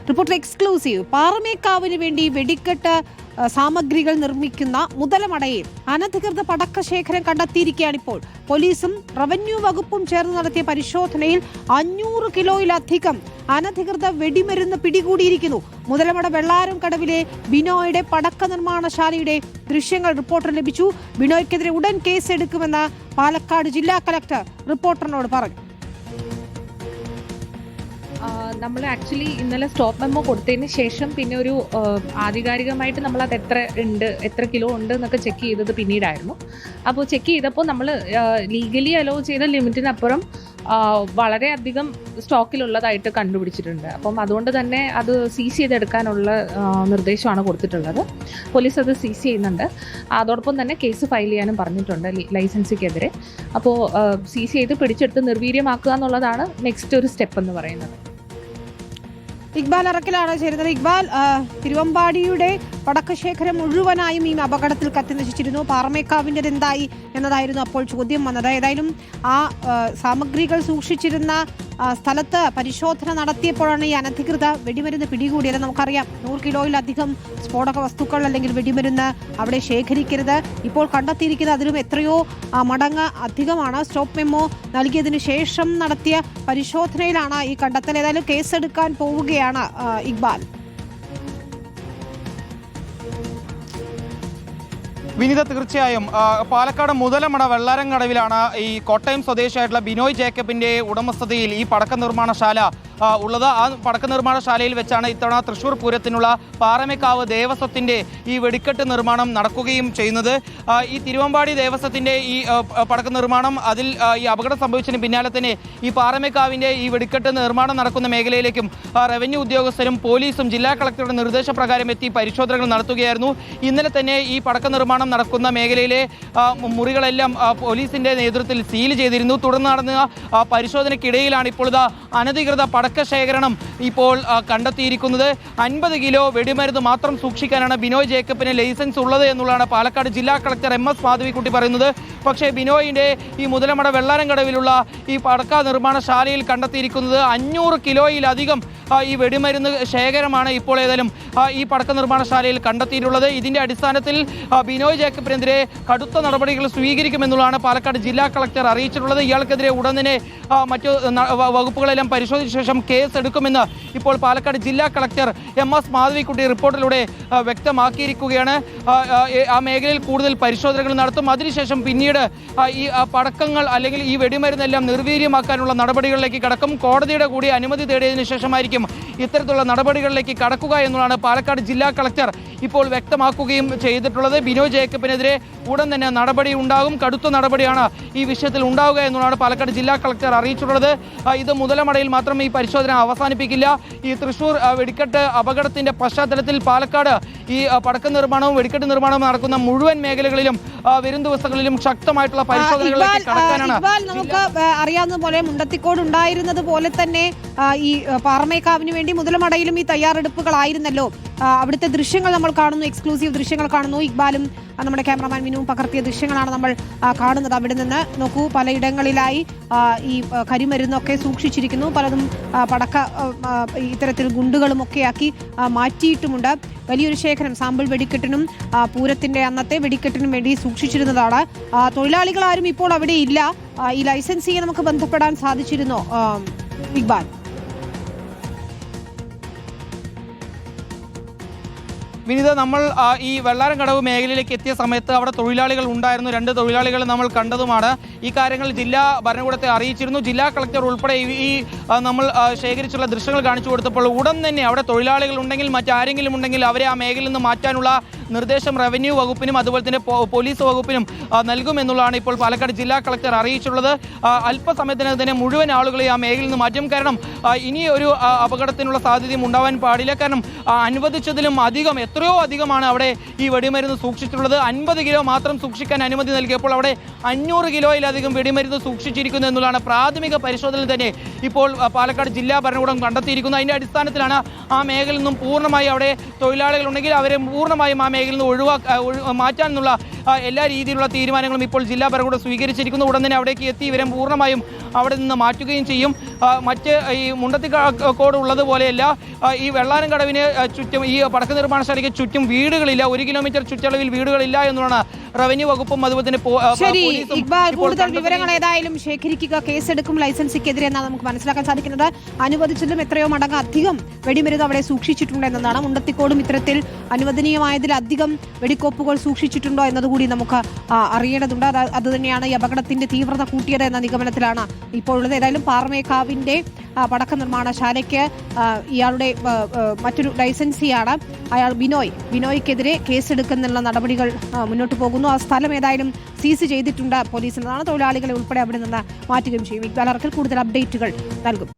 Reporter exclusive. പാറമേക്കാവിന് വേണ്ടി വെടിക്കെട്ട് സാമഗ്രികൾ നിർമ്മിക്കുന്ന മുതലമടയിൽ അനധികൃത പടക്കശേഖരം കണ്ടെത്തിയിരിക്കുകയാണിപ്പോൾ. പോലീസും റവന്യൂ വകുപ്പും ചേർന്ന് നടത്തിയ പരിശോധനയിൽ 500 കിലോയിലധികം അനധികൃത വെടിമരുന്ന് പിടികൂടിയിരിക്കുന്നു. മുതലമട വെള്ളാരം കടവിലെ ബിനോയുടെ പടക്ക നിർമ്മാണശാലയുടെ ദൃശ്യങ്ങൾ റിപ്പോർട്ടർ ലഭിച്ചു. ബിനോയ്ക്കെതിരെ ഉടൻ കേസെടുക്കുമെന്ന് പാലക്കാട് ജില്ലാ കളക്ടർ റിപ്പോർട്ടറിനോട് പറഞ്ഞു. നമ്മൾ ആക്ച്വലി ഇന്നലെ സ്റ്റോപ്പ് മെമ്മോ കൊടുത്തതിന് ശേഷം പിന്നെ ഒരു ആധികാരികമായിട്ട് നമ്മൾ അത് എത്ര കിലോ ഉണ്ട് എന്നൊക്കെ ചെക്ക് ചെയ്തത് പിന്നീടായിരുന്നു. അപ്പോൾ ചെക്ക് ചെയ്തപ്പോൾ നമ്മൾ ലീഗലി അലോ ചെയ്ത ലിമിറ്റിനപ്പുറം വളരെയധികം സ്റ്റോക്കിലുള്ളതായിട്ട് കണ്ടുപിടിച്ചിട്ടുണ്ട്. അപ്പം അതുകൊണ്ട് തന്നെ അത് സീസ് ചെയ്തെടുക്കാനുള്ള നിർദ്ദേശമാണ് കൊടുത്തിട്ടുള്ളത്. പോലീസ് അത് സീസ് ചെയ്യുന്നുണ്ട്. അതോടൊപ്പം തന്നെ കേസ് ഫയൽ ചെയ്യാനും പറഞ്ഞിട്ടുണ്ട് ലൈസൻസിക്കെതിരെ. അപ്പോൾ സീസ് ചെയ്ത് പിടിച്ചെടുത്ത് നിർവീര്യമാക്കുക എന്നുള്ളതാണ് നെക്സ്റ്റ് ഒരു സ്റ്റെപ്പ് എന്ന് പറയുന്നത്. ഇക്ബാൽ അറക്കലാണ് ചേരുന്നത്. ഇക്ബാൽ, തിരുവമ്പാടിയുടെ പടക്കശേഖരം മുഴുവനായും ഈ അപകടത്തിൽ കത്തിനശിച്ചിരുന്നു. പാറമേക്കാവിൻ്റെ എന്തായി എന്നതായിരുന്നു അപ്പോൾ ചോദ്യം വന്നത്. ഏതായാലും ആ സാമഗ്രികൾ സൂക്ഷിച്ചിരുന്ന സ്ഥലത്ത് പരിശോധന നടത്തിയപ്പോഴാണ് ഈ അനധികൃത വെടിമരുന്ന് പിടികൂടിയത്. നമുക്കറിയാം 100 കിലോയിലധികം സ്ഫോടക വസ്തുക്കൾ അല്ലെങ്കിൽ വെടിമരുന്ന് അവിടെ ശേഖരിക്കരുത്. ഇപ്പോൾ കണ്ടെത്തിയിരിക്കുന്നത് അതിലും എത്രയോ മടങ്ങ് അധികമാണ്. സ്റ്റോപ്പ് മെമ്മോ നൽകിയതിനു ശേഷം നടത്തിയ പരിശോധനയിലാണ് ഈ കണ്ടെത്തൽ. ഏതായാലും കേസെടുക്കാൻ പോവുകയാണ് ഇക്ബാൽ. വിനീത, തീർച്ചയായും പാലക്കാട് മുതലമട വെള്ളാരം കടവിലാണ് ഈ കോട്ടയം സ്വദേശിയായിട്ടുള്ള ബിനോയ് ജേക്കബിന്റെ ഉടമസ്ഥതയിൽ ഈ പടക്ക നിർമ്മാണശാല ഉള്ളത്. ആ പടക്ക നിർമ്മാണശാലയിൽ വെച്ചാണ് ഇത്തവണ തൃശ്ശൂർ പൂരത്തിനുള്ള പാറമേക്കാവ് ദേവസ്വത്തിന്റെ ഈ വെടിക്കെട്ട് നിർമ്മാണം നടക്കുകയും ചെയ്യുന്നത്. ഈ തിരുവമ്പാടി ദേവസ്വത്തിന്റെ ഈ പടക്ക നിർമ്മാണം അതിൽ ഈ അപകടം സംഭവിച്ചതിന് പിന്നാലെ തന്നെ ഈ പാറമേക്കാവിന്റെ ഈ വെടിക്കെട്ട് നിർമ്മാണം നടക്കുന്ന മേഖലയിലേക്കും റവന്യൂ ഉദ്യോഗസ്ഥരും പോലീസും ജില്ലാ കളക്ടറുടെ നിർദ്ദേശപ്രകാരം എത്തി പരിശോധനകൾ നടത്തുകയായിരുന്നു. ഇന്നലെ തന്നെ ഈ പടക്ക നിർമ്മാണം നടക്കുന്ന മേഖലയിലെ മുറികളെല്ലാം പോലീസിന്റെ നേതൃത്വത്തിൽ സീൽ ചെയ്തിരുന്നു. തുടർന്ന് നടന്ന പരിശോധനയ്ക്കിടയിലാണ് ഇപ്പോൾ അനധികൃത പടക്കശേഖരണം ഇപ്പോൾ കണ്ടെത്തിയിരിക്കുന്നത്. 50 കിലോ വെടിമരുന്ന് മാത്രം സൂക്ഷിക്കാനാണ് ബിനോയ് ജേക്കബിന് ലൈസൻസ് ഉള്ളത് എന്നുള്ളതാണ് പാലക്കാട് ജില്ലാ കളക്ടർ MS മാധവിക്കുട്ടി പറയുന്നത്. പക്ഷേ ബിനോയിന്റെ ഈ മുതലമട വെള്ളാരം കടവിലുള്ള ഈ പടക്ക നിർമ്മാണശാലയിൽ കണ്ടെത്തിയിരിക്കുന്നത് 500 കിലോയിലധികം ഈ വെടിമരുന്ന് ശേഖരമാണ് ഇപ്പോൾ ഏതായാലും ഈ പടക്ക നിർമ്മാണശാലയിൽ കണ്ടെത്തിയിട്ടുള്ളത്. ഇതിന്റെ അടിസ്ഥാനത്തിൽ ബിനോയ് ജേക്കബിനെതിരെ കടുത്ത നടപടികൾ സ്വീകരിക്കുമെന്നുള്ളതാണ് പാലക്കാട് ജില്ലാ കളക്ടർ അറിയിച്ചിട്ടുള്ളത്. ഇയാൾക്കെതിരെ ഉടൻ തന്നെ മറ്റു വകുപ്പുകളെല്ലാം പരിശോധിച്ച ശേഷം കേസ് എടുക്കുമെന്ന് ഇപ്പോൾ പാലക്കാട് ജില്ലാ കളക്ടർ MS മാധവിക്കുട്ടി റിപ്പോർട്ടിലൂടെ വ്യക്തമാക്കിയിരിക്കുകയാണ്. ആ മേഖലയിൽ കൂടുതൽ പരിശോധനകൾ നടത്തും. അതിനുശേഷം പിന്നീട് ഈ പടക്കങ്ങൾ അല്ലെങ്കിൽ ഈ വെടിമരുന്നെല്ലാം നിർവീര്യമാക്കാനുള്ള നടപടികളിലേക്ക് കടക്കും. കോടതിയുടെ കൂടി അനുമതി തേടിയതിനു ശേഷമായിരിക്കും ഇത്തരത്തിലുള്ള നടപടികളിലേക്ക് കടക്കുക എന്നുള്ളതാണ് പാലക്കാട് ജില്ലാ കളക്ടർ ഇപ്പോൾ വ്യക്തമാക്കുകയും ചെയ്തിട്ടുള്ളത്. ബിനോയ് ജേക്കബിനെതിരെ ഉടൻ തന്നെ നടപടി ഉണ്ടാകും. കടുത്ത നടപടിയാണ് ഈ വിഷയത്തിൽ ഉണ്ടാവുക എന്നുള്ളതാണ് പാലക്കാട് ജില്ലാ കളക്ടർ അറിയിച്ചിട്ടുള്ളത്. ഇത് മുതലമടയിൽ മാത്രം ഈ പരിശോധന അവസാനിപ്പിക്കില്ല. ഈ തൃശ്ശൂർ വെടിക്കെട്ട് അപകടത്തിന്റെ പശ്ചാത്തലത്തിൽ പാലക്കാട് ഈ പടക്ക നിർമ്മാണവും വെടിക്കെട്ട് നിർമ്മാണവും നടക്കുന്ന മുഴുവൻ മേഖലകളിലും വരും ദിവസങ്ങളിലും ശക്തമായിട്ടുള്ള പരിശോധനകളിലേക്ക് കടക്കാനാണ്. നമുക്ക് അറിയാവുന്ന പോലെ മുണ്ടത്തിക്കോട് ഉണ്ടായിരുന്നത് പോലെ തന്നെ ഈ പാറമേക്കാവിന് വേണ്ടി മുതലമടയിലും ഈ തയ്യാറെടുപ്പുകളായിരുന്നല്ലോ. അവിടുത്തെ ദൃശ്യങ്ങൾ നമ്മൾ കാണുന്നു, എക്സ്ക്ലൂസീവ് ദൃശ്യങ്ങൾ കാണുന്നു. ഇക്ബാലും നമ്മുടെ ക്യാമറമാൻ മിനുവും പകർത്തിയ ദൃശ്യങ്ങളാണ് നമ്മൾ കാണുന്നത്. അവിടെ നിന്ന് നോക്കൂ, പലയിടങ്ങളിലായി ഈ കരിമരുന്നൊക്കെ സൂക്ഷിച്ചിരിക്കുന്നു. പലതും പടക്ക ഇത്തരത്തിൽ ഗുണ്ടുകളുമൊക്കെ ആക്കി മാറ്റിയിട്ടുമുണ്ട്. വലിയൊരു ശേഖരം സാമ്പിൾ വെടിക്കെട്ടിനും പൂരത്തിന്റെ അന്നത്തെ വെടിക്കെട്ടിനും വേണ്ടി സൂക്ഷിച്ചിരുന്നതാണ്. തൊഴിലാളികളാരും ഇപ്പോൾ അവിടെ ഇല്ല. ഈ ലൈസൻസിയെ നമുക്ക് ബന്ധപ്പെടാൻ സാധിച്ചിരുന്നോ ഇക്ബാൽ? വിനീത, നമ്മൾ ഈ വെള്ളാരം കടവ് മേഖലയിലേക്ക് എത്തിയ സമയത്ത് അവിടെ തൊഴിലാളികൾ ഉണ്ടായിരുന്നു. 2 തൊഴിലാളികൾ നമ്മൾ കണ്ടതുമാണ്. ഈ കാര്യങ്ങൾ ജില്ലാ ഭരണകൂടത്തെ അറിയിച്ചിരുന്നു. ജില്ലാ കളക്ടർ ഉൾപ്പെടെ ഈ നമ്മൾ ശേഖരിച്ചുള്ള ദൃശ്യങ്ങൾ കാണിച്ചു കൊടുത്തപ്പോൾ ഉടൻ തന്നെ അവിടെ തൊഴിലാളികൾ ഉണ്ടെങ്കിൽ മറ്റാരെങ്കിലും ഉണ്ടെങ്കിൽ അവരെ ആ മേഖലയിൽ നിന്ന് മാറ്റാനുള്ള നിർദ്ദേശം റവന്യൂ വകുപ്പിനും അതുപോലെ തന്നെ പോലീസ് വകുപ്പിനും നൽകുമെന്നുള്ളതാണ് ഇപ്പോൾ പാലക്കാട് ജില്ലാ കളക്ടർ അറിയിച്ചിട്ടുള്ളത്. അല്പസമയത്തിന് തന്നെ മുഴുവൻ ആളുകളെ ആ മേഖലയിൽ നിന്ന് മാറ്റും. കാരണം ഇനി ഒരു അപകടത്തിനുള്ള സാധ്യതയും ഉണ്ടാവാൻ പാടില്ല. കാരണം അനുവദിച്ചതിലും അധികം എത്രയോ അധികമാണ് അവിടെ ഈ വെടിമരുന്ന് സൂക്ഷിച്ചിട്ടുള്ളത്. 50 കിലോ മാത്രം സൂക്ഷിക്കാൻ അനുമതി നൽകിയപ്പോൾ അവിടെ 500 കിലോയിലധികം വെടിമരുന്ന് സൂക്ഷിച്ചിരിക്കുന്നു എന്നുള്ളതാണ് പ്രാഥമിക പരിശോധനയിൽ തന്നെ ഇപ്പോൾ പാലക്കാട് ജില്ലാ ഭരണകൂടം കണ്ടെത്തിയിരിക്കുന്നത്. അതിൻ്റെ അടിസ്ഥാനത്തിലാണ് ആ മേഖലയിൽ നിന്നും പൂർണ്ണമായി അവിടെ തൊഴിലാളികളുണ്ടെങ്കിൽ അവരെ പൂർണ്ണമായും ആ മേഖലയിൽ നിന്ന് മാറ്റാനുള്ള എല്ലാ രീതിയിലുള്ള തീരുമാനങ്ങളും ഇപ്പോൾ ജില്ലാ ഭരണകൂടം സ്വീകരിച്ചിരിക്കുന്നു. ഉടൻ തന്നെ അവിടേക്ക് എത്തി ഇവരെ പൂർണ്ണമായും അവിടെ നിന്ന് മാറ്റുകയും ചെയ്യും. മറ്റ് ഈ മുണ്ടത്തിക്കോട് ഉള്ളതുപോലെയല്ല, ഈ വെള്ളാരം കടവിന് ചുറ്റും ഈ പടക്ക നിർമ്മാണശാലയ്ക്ക് ചുറ്റും വീടുകളില്ല, 1 കിലോമീറ്റർ ചുറ്റളവിൽ വീടുകളില്ല എന്നാണ് റവന്യൂ വകുപ്പും അതുപോലെ തന്നെ കൂടുതൽ വിവരങ്ങൾ ഏതായാലും ശേഖരിക്കുക, കേസെടുക്കും ലൈസൻസിക്കെതിരെ എന്നാണ് നമുക്ക് മനസ്സിലാക്കാൻ സാധിക്കുന്നത്. അനുവദിച്ചതിലും എത്രയോ മടങ്ങ് അധികം വെടിമരുന്ന് അവിടെ സൂക്ഷിച്ചിട്ടുണ്ട് എന്നതാണ്. മുണ്ടത്തിക്കോടും ഇത്തരത്തിൽ അനുവദനീയമായതിലധികം വെടിക്കോപ്പുകൾ സൂക്ഷിച്ചിട്ടുണ്ടോ എന്നതുകൂടി നമുക്ക് അറിയേണ്ടതുണ്ട്. അതുതന്നെയാണ് ഈ അപകടത്തിന്റെ തീവ്രത കൂട്ടിയത് എന്ന നിഗമനത്തിലാണ് ഇപ്പോൾ ഉള്ളത്. ഏതായാലും പാറമേക്കാവിന്റെ പടക്ക നിർമ്മാണശാലയ്ക്ക് ഇയാളുടെ മറ്റൊരു ലൈസൻസിയാണ് അയാൾ ബിനോയ്ക്കെതിരെ കേസെടുക്കുന്നുള്ള നടപടികൾ മുന്നോട്ട് പോകുന്നു. ആ സ്ഥലം ഏതായാലും സീസ് ചെയ്തിട്ടുണ്ട് പോലീസ് എന്നതാണ്. തൊഴിലാളികളെ ഉൾപ്പെടെ അവിടെ നിന്ന് മാറ്റുകയും ചെയ്യും. ഇക്ബാൽ അറക്കൽ കൂടുതൽ അപ്ഡേറ്റുകൾ നൽകും.